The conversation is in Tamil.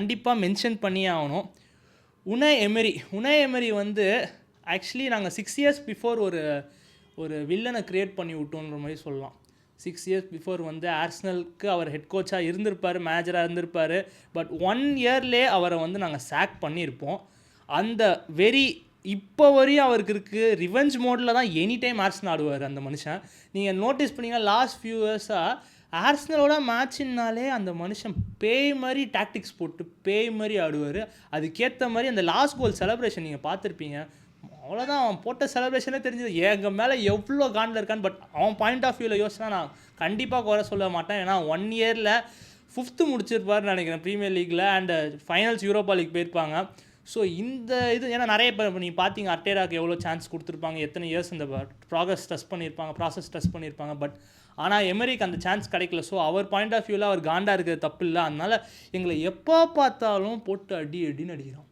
கண்டிப்பா மென்ஷன் பண்ணியே ஆகணும். உனை எமரி வந்து ஆக்சுவலி நாங்கள் 6 இயர்ஸ் பிஃபோர் ஒரு ஒரு வில்லனை கிரியேட் பண்ணி விட்டோன்ற மாதிரி சொல்லலாம். 6 இயர்ஸ் பிஃபோர் வந்து ஆர்சனலுக்கு அவர் ஹெட் கோச்சாக இருந்திருப்பார், மேனேஜராக இருந்திருப்பார். பட் 1 இயர்லேயே அவரை வந்து நாங்கள் சாக் பண்ணியிருப்போம். அந்த வெறி இப்போ வரையும் அவருக்கு இருக்குது. ரிவெஞ்ச் மோடில் தான் எனி டைம் ஆர்சனல் ஆடுவார் அந்த மனுஷன். நீங்கள் நோட்டீஸ் பண்ணீங்கன்னா லாஸ்ட் ஃபியூ இயர்ஸாக ஆர்சனலோட மேட்ச்னாலே அந்த மனுஷன் பேய் மாதிரி டாக்டிக்ஸ் போட்டு பேய் மாதிரி ஆடுவார். அதுக்கேற்ற மாதிரி அந்த லாஸ்ட் கோல் செலிப்ரேஷன் நீங்கள் பார்த்துருப்பீங்க. அவ்வளோதான், அவன் போட்ட செலிப்ரேஷனே தெரிஞ்சது எங்கள் மேலே எவ்வளோ காண்டில் இருக்கான்னு. பட் அவன் பாயிண்ட் ஆஃப் வியூவில் யோசிச்சா நான் கண்டிப்பாக குறை சொல்ல மாட்டேன். ஏன்னா 1 இயரில் 5th முடிச்சிருப்பாருன்னு நினைக்கிறேன் ப்ரீமியர் லீக்கில். அண்ட் ஃபைனல்ஸ் யூரோப்பா லீக் போயிருப்பாங்க. ஸோ இந்த இது ஏன்னா நிறைய பேர் இப்போ நீங்கள் பார்த்தீங்க அர்டேட்டாக்கு எவ்வளோ சான்ஸ் கொடுத்துருப்பாங்க, எத்தனை இயர்ஸ் இந்த ப்ராசஸ் டெஸ்ட் பண்ணியிருப்பாங்க. பட் ஆனால் எமரிக்கு அந்த சான்ஸ் கிடைக்கல. ஸோ அவர் பாயிண்ட் ஆஃப் வியூவில் அவர் காண்டா இருக்கிறது தப்பு இல்லை. அதனால் எங்களை எப்போ பார்த்தாலும் போட்டு அடின்னு அடிக்கிறான்.